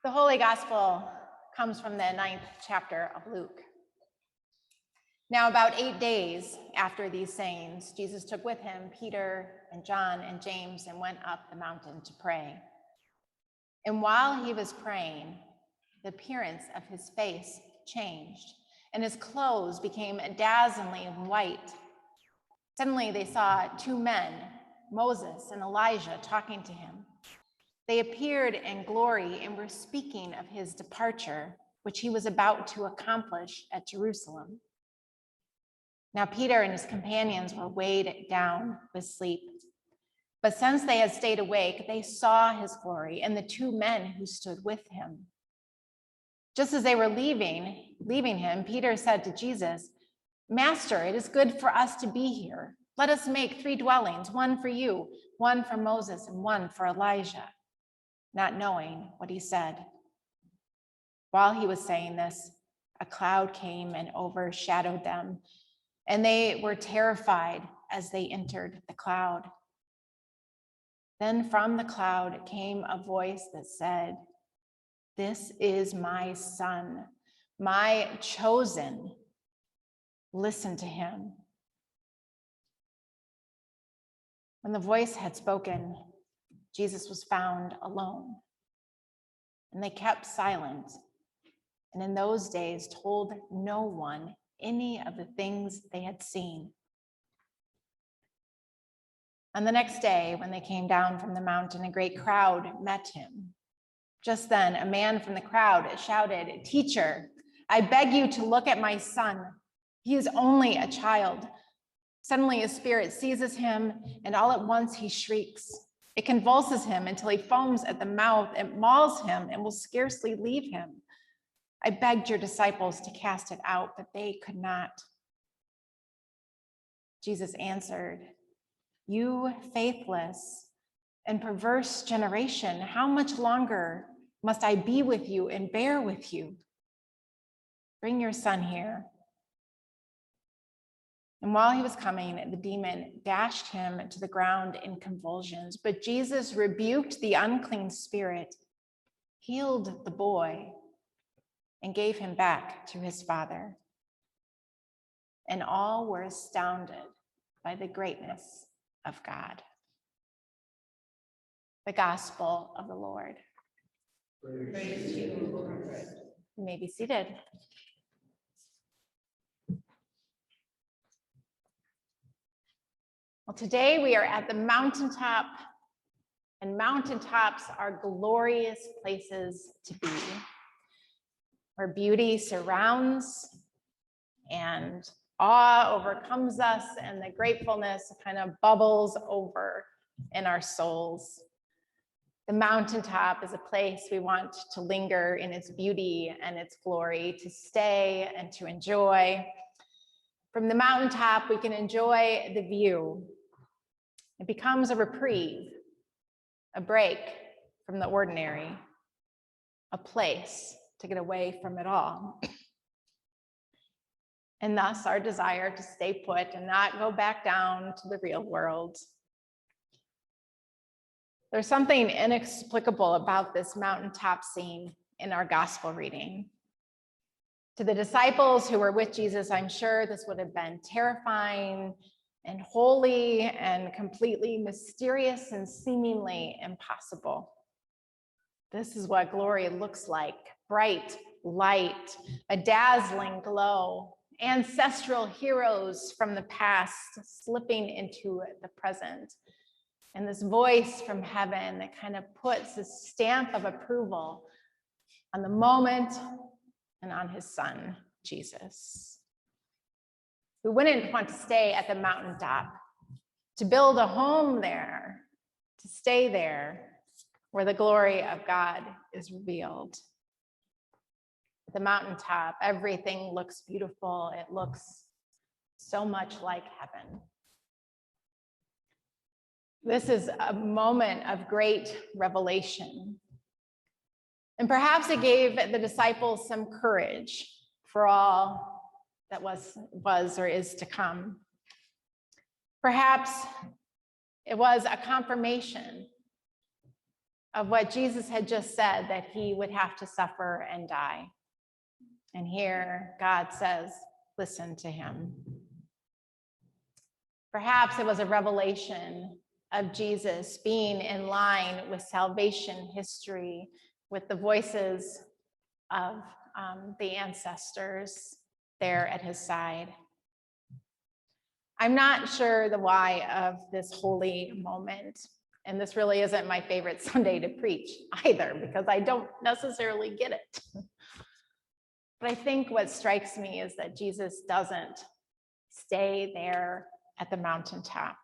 The Holy Gospel comes from the 9th chapter of Luke. Now, about 8 days after these sayings, Jesus took with him Peter and John and James and went up the mountain to pray. And while he was praying, the appearance of his face changed, and his clothes became dazzlingly white. Suddenly they saw two men, Moses and Elijah, talking to him. They appeared in glory and were speaking of his departure, which he was about to accomplish at Jerusalem. Now Peter and his companions were weighed down with sleep. But since they had stayed awake, they saw his glory and the two men who stood with him. Just as they were leaving him, Peter said to Jesus, "Master, it is good for us to be here. Let us make 3 dwellings, one for you, one for Moses, and one for Elijah," not knowing what he said. While he was saying this, a cloud came and overshadowed them, and they were terrified as they entered the cloud. Then from the cloud came a voice that said, "This is my son, my chosen. Listen to him." When the voice had spoken, Jesus was found alone, and they kept silent, and in those days told no one any of the things they had seen. On the next day, when they came down from the mountain, a great crowd met him. Just then, a man from the crowd shouted, "Teacher, I beg you to look at my son. He is only a child." Suddenly, a spirit seizes him, and all at once he shrieks. It convulses him until he foams at the mouth. It mauls him and will scarcely leave him. I begged your disciples to cast it out, but they could not. Jesus answered, "You faithless and perverse generation, how much longer must I be with you and bear with you? Bring your son here." And while he was coming, the demon dashed him to the ground in convulsions. But Jesus rebuked the unclean spirit, healed the boy, and gave him back to his father. And all were astounded by the greatness of God. The Gospel of the Lord. Praise to you, Lord. You may be seated. Well, today we are at the mountaintop, and mountaintops are glorious places to be, where beauty surrounds and awe overcomes us, and the gratefulness kind of bubbles over in our souls. The mountaintop is a place we want to linger in its beauty and its glory, to stay and to enjoy. From the mountaintop, we can enjoy the view. It becomes a reprieve, a break from the ordinary, a place to get away from it all. And thus our desire to stay put and not go back down to the real world. There's something inexplicable about this mountaintop scene in our gospel reading. To the disciples who were with Jesus, I'm sure this would have been terrifying and holy and completely mysterious and seemingly impossible. This is what glory looks like: bright light, a dazzling glow, ancestral heroes from the past slipping into the present, and this voice from heaven that kind of puts a stamp of approval on the moment and on his son, Jesus. We wouldn't want to stay at the mountaintop, to build a home there, to stay there where the glory of God is revealed. At the mountaintop, everything looks beautiful. It looks so much like heaven. This is a moment of great revelation. And perhaps it gave the disciples some courage for all that was or is to come. Perhaps it was a confirmation of what Jesus had just said, that he would have to suffer and die. And here God says, listen to him. Perhaps it was a revelation of Jesus being in line with salvation history, with the voices of the ancestors there at his side. I'm not sure the why of this holy moment. And this really isn't my favorite Sunday to preach either, because I don't necessarily get it. But I think what strikes me is that Jesus doesn't stay there at the mountaintop.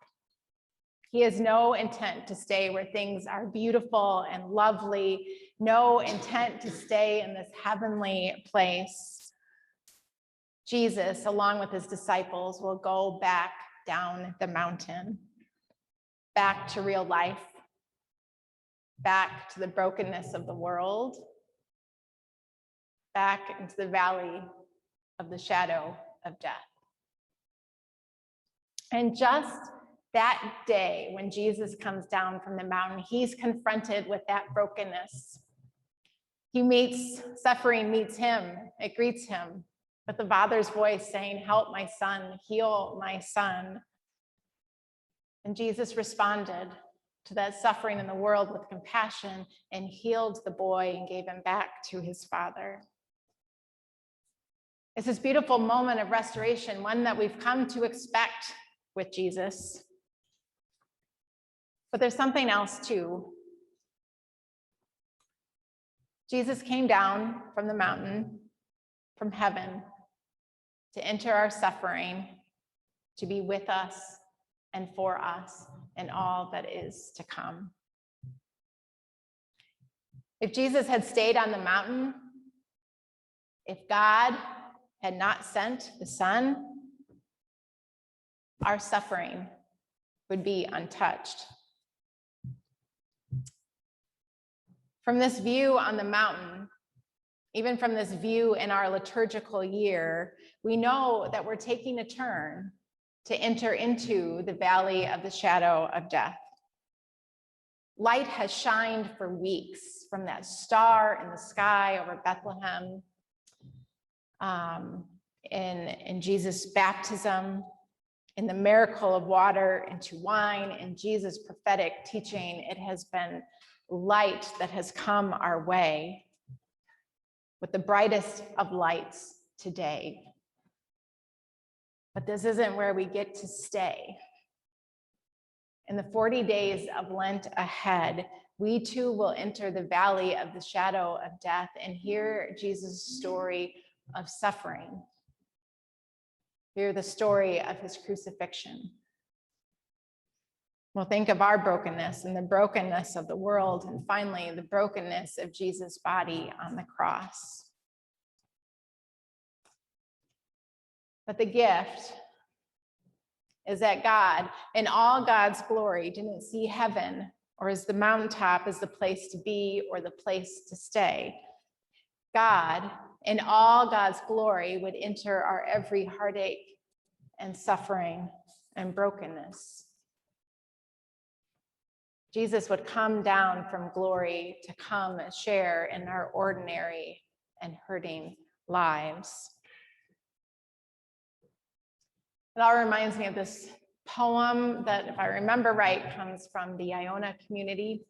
He has no intent to stay where things are beautiful and lovely, no intent to stay in this heavenly place. Jesus, along with his disciples, will go back down the mountain, back to real life, back to the brokenness of the world, back into the valley of the shadow of death. And just that day when Jesus comes down from the mountain, he's confronted with that brokenness. Suffering meets him, it greets him with the Father's voice saying, help my son, heal my son. And Jesus responded to that suffering in the world with compassion and healed the boy and gave him back to his father. It's this beautiful moment of restoration, one that we've come to expect with Jesus. But there's something else too. Jesus came down from the mountain, from heaven, to enter our suffering, to be with us and for us in all that is to come. If Jesus had stayed on the mountain, if God had not sent the Son, our suffering would be untouched. From this view on the mountain, even from this view in our liturgical year, we know that we're taking a turn to enter into the valley of the shadow of death. Light has shined for weeks from that star in the sky over Bethlehem, in Jesus' baptism, in the miracle of water into wine, in Jesus' prophetic teaching. It has been light that has come our way with the brightest of lights today. But this isn't where we get to stay. In the 40 days of Lent ahead, we too will enter the valley of the shadow of death and hear Jesus' story of suffering. Hear the story of his crucifixion. We'll think of our brokenness and the brokenness of the world, and finally, the brokenness of Jesus' body on the cross. But the gift is that God, in all God's glory, didn't see heaven or as the mountaintop as the place to be or the place to stay. God, in all God's glory, would enter our every heartache and suffering and brokenness. Jesus would come down from glory to come and share in our ordinary and hurting lives. It all reminds me of this poem that, if I remember right, comes from the Iona community.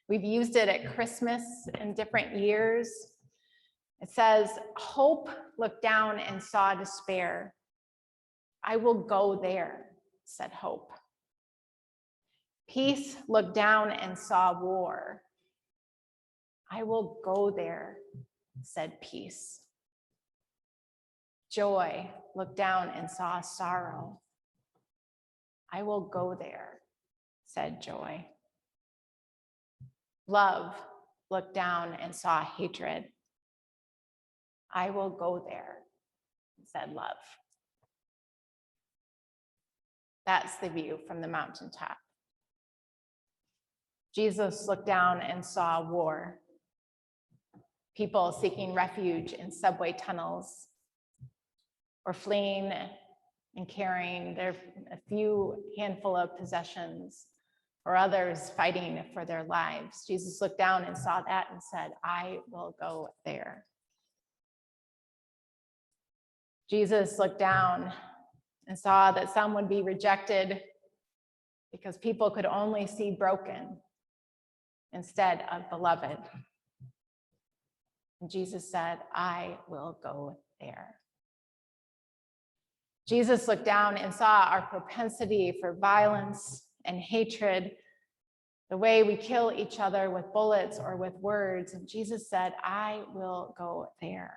We've used it at Christmas in different years. It says, "Hope looked down and saw despair. I will go there," said hope. Peace looked down and saw war. I will go there, said peace. Joy looked down and saw sorrow. I will go there, said joy. Love looked down and saw hatred. I will go there, said love. That's the view from the mountaintop. Jesus looked down and saw war. People seeking refuge in subway tunnels or fleeing and carrying a few handful of possessions or others fighting for their lives. Jesus looked down and saw that and said, I will go there. Jesus looked down and saw that some would be rejected because people could only see broken instead of beloved. And Jesus said, I will go there. Jesus looked down and saw our propensity for violence and hatred, the way we kill each other with bullets or with words. And Jesus said, I will go there.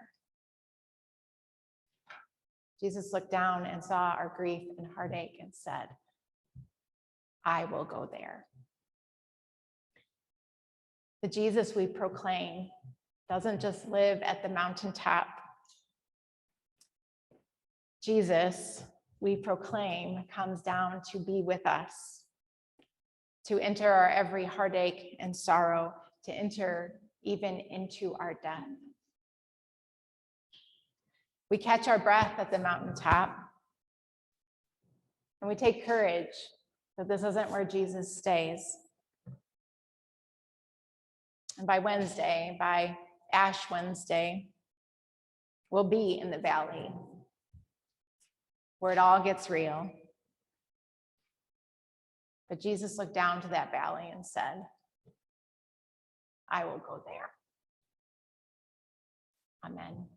Jesus looked down and saw our grief and heartache and said, I will go there. The Jesus we proclaim doesn't just live at the mountaintop. Jesus we proclaim comes down to be with us, to enter our every heartache and sorrow, to enter even into our death. We catch our breath at the mountaintop, and we take courage that this isn't where Jesus stays. And by Wednesday, by Ash Wednesday, we'll be in the valley where it all gets real. But Jesus looked down to that valley and said, I will go there. Amen.